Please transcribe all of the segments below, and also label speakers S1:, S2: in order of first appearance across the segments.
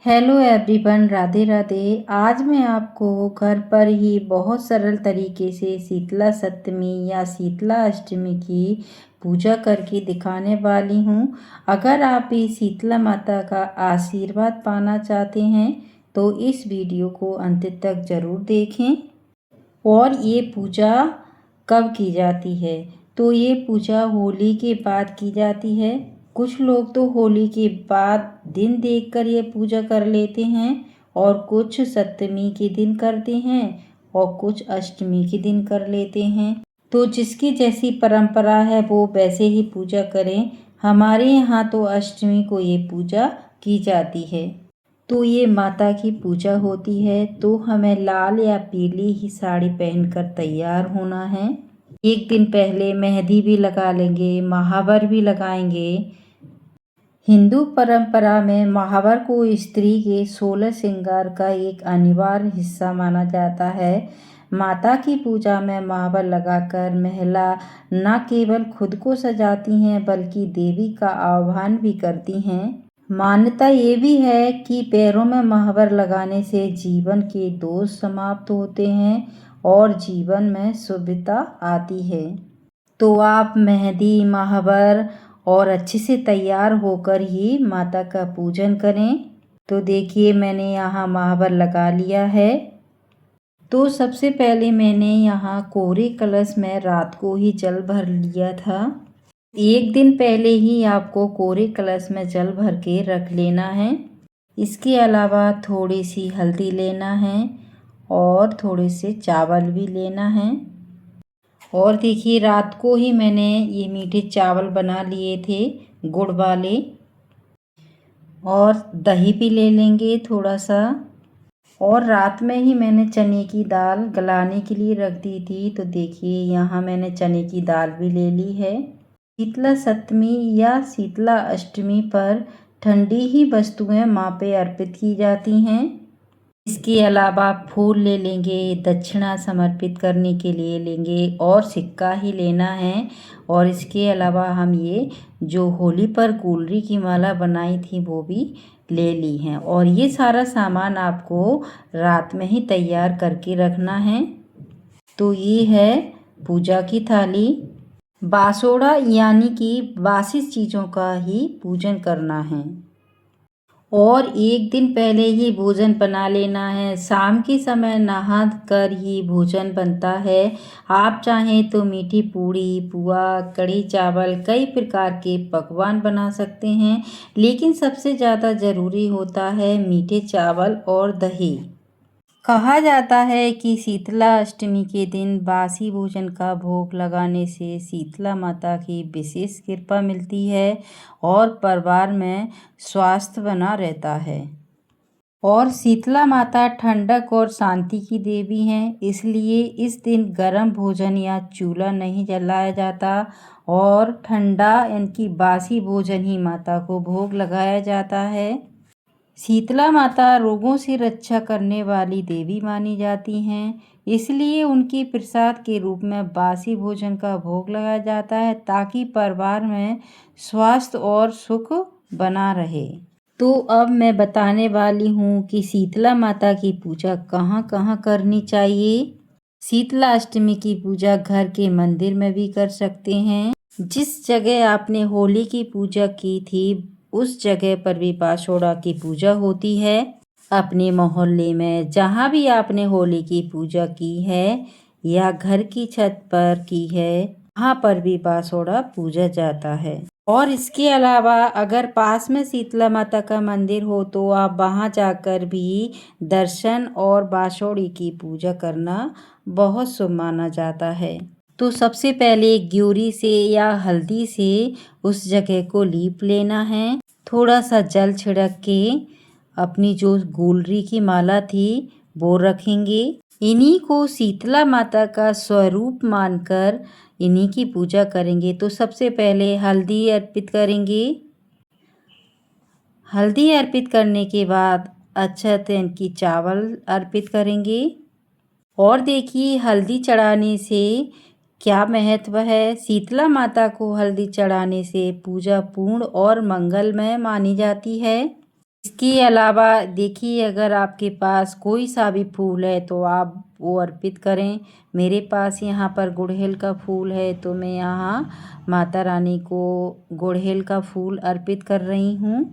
S1: Hello everyone, Radhe Radhe. आज मैं आपको घर पर ही बहुत सरल तरीके से शीतला सप्तमी या शीतला अष्टमी की पूजा करके दिखाने वाली हूँ। अगर आप भी शीतला माता का आशीर्वाद पाना चाहते हैं तो इस वीडियो को अंत तक ज़रूर देखें। और ये पूजा कब की जाती है? तो ये पूजा होली के बाद की जाती है। कुछ लोग तो होली के बाद दिन देखकर ये पूजा कर लेते हैं और कुछ सप्तमी के दिन करते हैं और कुछ अष्टमी के दिन कर लेते हैं। तो जिसकी जैसी परंपरा है वो वैसे ही पूजा करें। हमारे यहाँ तो अष्टमी को ये पूजा की जाती है। तो ये माता की पूजा होती है तो हमें लाल या पीली ही साड़ी पहनकर तैयार होना है। एक दिन पहले मेहंदी भी लगा लेंगे, महावर भी लगाएंगे। हिंदू परंपरा में महावर को स्त्री के 16 श्रृंगार का एक अनिवार्य हिस्सा माना जाता है। माता की पूजा में महावर लगाकर महिला न केवल खुद को सजाती हैं बल्कि देवी का आह्वान भी करती हैं। मान्यता ये भी है कि पैरों में महावर लगाने से जीवन के दोष समाप्त होते हैं और जीवन में शुभता आती है। तो आप मेहंदी, महावर और अच्छे से तैयार होकर ही माता का पूजन करें। तो देखिए मैंने यहाँ महावर लगा लिया है। तो सबसे पहले मैंने यहाँ कोरे कलश में रात को ही जल भर लिया था। एक दिन पहले ही आपको कोरे कलश में जल भर के रख लेना है। इसके अलावा थोड़ी सी हल्दी लेना है और थोड़े से चावल भी लेना है। और देखिए रात को ही मैंने ये मीठे चावल बना लिए थे गुड़ वाले। और दही भी ले लेंगे थोड़ा सा। और रात में ही मैंने चने की दाल गलाने के लिए रख दी थी। तो देखिए यहाँ मैंने चने की दाल भी ले ली है। शीतला सप्तमी या शीतला अष्टमी पर ठंडी ही वस्तुएं माँ पे अर्पित की जाती हैं। इसके अलावा फूल ले लेंगे, दक्षिणा समर्पित करने के लिए लेंगे और सिक्का ही लेना है। और इसके अलावा हम ये जो होली पर गुलरी की माला बनाई थी वो भी ले ली हैं। और ये सारा सामान आपको रात में ही तैयार करके रखना है। तो ये है पूजा की थाली। बासोड़ा यानी कि बासी चीज़ों का ही पूजन करना है। और एक दिन पहले ही भोजन बना लेना है। शाम के समय नहा कर ही भोजन बनता है। आप चाहें तो मीठी पूड़ी, पुआ, कढ़ी चावल, कई प्रकार के पकवान बना सकते हैं, लेकिन सबसे ज़्यादा ज़रूरी होता है मीठे चावल और दही। कहा जाता है कि शीतला अष्टमी के दिन बासी भोजन का भोग लगाने से शीतला माता की विशेष कृपा मिलती है और परिवार में स्वास्थ्य बना रहता है। और शीतला माता ठंडक और शांति की देवी हैं, इसलिए इस दिन गर्म भोजन या चूल्हा नहीं जलाया जाता और ठंडा यानी कि बासी भोजन ही माता को भोग लगाया जाता है। शीतला माता रोगों से रक्षा करने वाली देवी मानी जाती हैं, इसलिए उनकी प्रसाद के रूप में बासी भोजन का भोग लगाया जाता है ताकि परिवार में स्वास्थ्य और सुख बना रहे। तो अब मैं बताने वाली हूँ कि शीतला माता की पूजा कहाँ कहाँ करनी चाहिए। शीतला अष्टमी की पूजा घर के मंदिर में भी कर सकते हैं। जिस जगह आपने होली की पूजा की थी उस जगह पर भी बासोड़ा की पूजा होती है। अपने मोहल्ले में जहाँ भी आपने होली की पूजा की है या घर की छत पर की है वहाँ पर भी बासोड़ा पूजा जाता है। और इसके अलावा अगर पास में शीतला माता का मंदिर हो तो आप वहाँ जाकर भी दर्शन और बासोड़ी की पूजा करना बहुत शुभ माना जाता है। तो सबसे पहले ग्यूरी से या हल्दी से उस जगह को लीप लेना है। थोड़ा सा जल छिड़क के अपनी जो गुलरी की माला थी वो रखेंगे। इन्हीं को शीतला माता का स्वरूप मानकर इन्हीं की पूजा करेंगे। तो सबसे पहले हल्दी अर्पित करेंगे। हल्दी अर्पित करने के बाद अक्षत यानी कि चावल अर्पित करेंगे। और देखिए हल्दी चढ़ाने से क्या महत्व है। शीतला माता को हल्दी चढ़ाने से पूजा पूर्ण और मंगलमय मानी जाती है। इसके अलावा देखिए, अगर आपके पास कोई सा भी फूल है तो आप वो अर्पित करें। मेरे पास यहाँ पर गुड़हल का फूल है तो मैं यहाँ माता रानी को गुड़हल का फूल अर्पित कर रही हूँ।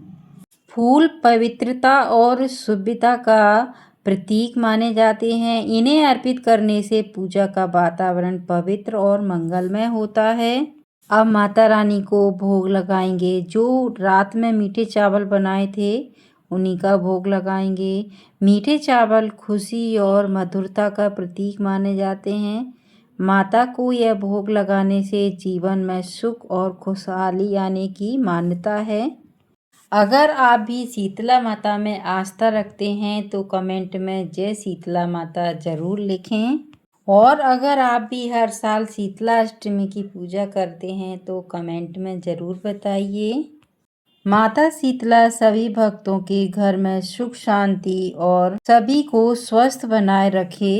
S1: फूल पवित्रता और शुभता का प्रतीक माने जाते हैं। इन्हें अर्पित करने से पूजा का वातावरण पवित्र और मंगलमय होता है। अब माता रानी को भोग लगाएंगे। जो रात में मीठे चावल बनाए थे उन्हीं का भोग लगाएंगे। मीठे चावल खुशी और मधुरता का प्रतीक माने जाते हैं। माता को यह भोग लगाने से जीवन में सुख और खुशहाली आने की मान्यता है। अगर आप भी शीतला माता में आस्था रखते हैं तो कमेंट में जय शीतला माता ज़रूर लिखें। और अगर आप भी हर साल शीतला अष्टमी की पूजा करते हैं तो कमेंट में ज़रूर बताइए। माता शीतला सभी भक्तों के घर में सुख शांति और सभी को स्वस्थ बनाए रखे।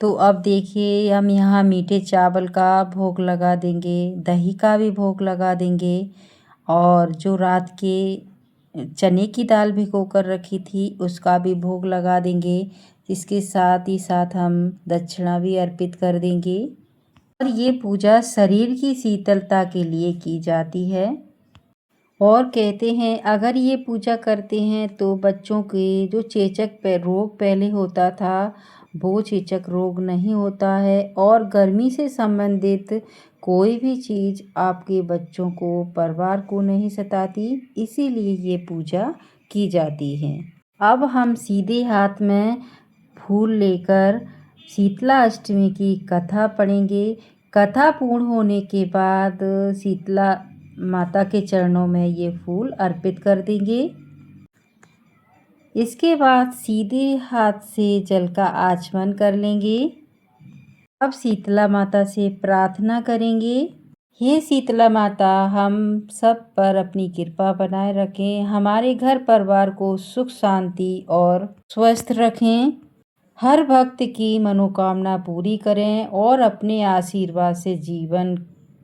S1: तो अब देखिए, हम यहाँ मीठे चावल का भोग लगा देंगे, दही का भी भोग लगा देंगे और जो रात के चने की दाल भिगो कर रखी थी उसका भी भोग लगा देंगे। इसके साथ ही साथ हम दक्षिणा भी अर्पित कर देंगे। और ये पूजा शरीर की शीतलता के लिए की जाती है। और कहते हैं अगर ये पूजा करते हैं तो बच्चों के जो चेचक रोग पहले होता था वो चेचक रोग नहीं होता है। और गर्मी से संबंधित कोई भी चीज़ आपके बच्चों को परिवार को नहीं सताती, इसीलिए ये पूजा की जाती है। अब हम सीधे हाथ में फूल लेकर शीतला अष्टमी की कथा पढ़ेंगे। कथा पूर्ण होने के बाद शीतला माता के चरणों में ये फूल अर्पित कर देंगे। इसके बाद सीधे हाथ से जल का आचमन कर लेंगे। अब शीतला माता से प्रार्थना करेंगे। हे शीतला माता, हम सब पर अपनी कृपा बनाए रखें, हमारे घर परिवार को सुख शांति और स्वस्थ रखें, हर भक्त की मनोकामना पूरी करें और अपने आशीर्वाद से जीवन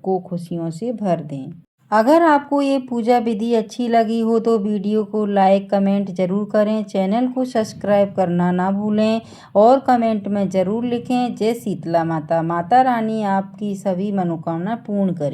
S1: को खुशियों से भर दें। अगर आपको ये पूजा विधि अच्छी लगी हो तो वीडियो को लाइक कमेंट ज़रूर करें, चैनल को सब्सक्राइब करना ना भूलें और कमेंट में ज़रूर लिखें जय शीतला माता। माता रानी आपकी सभी मनोकामना पूर्ण करे।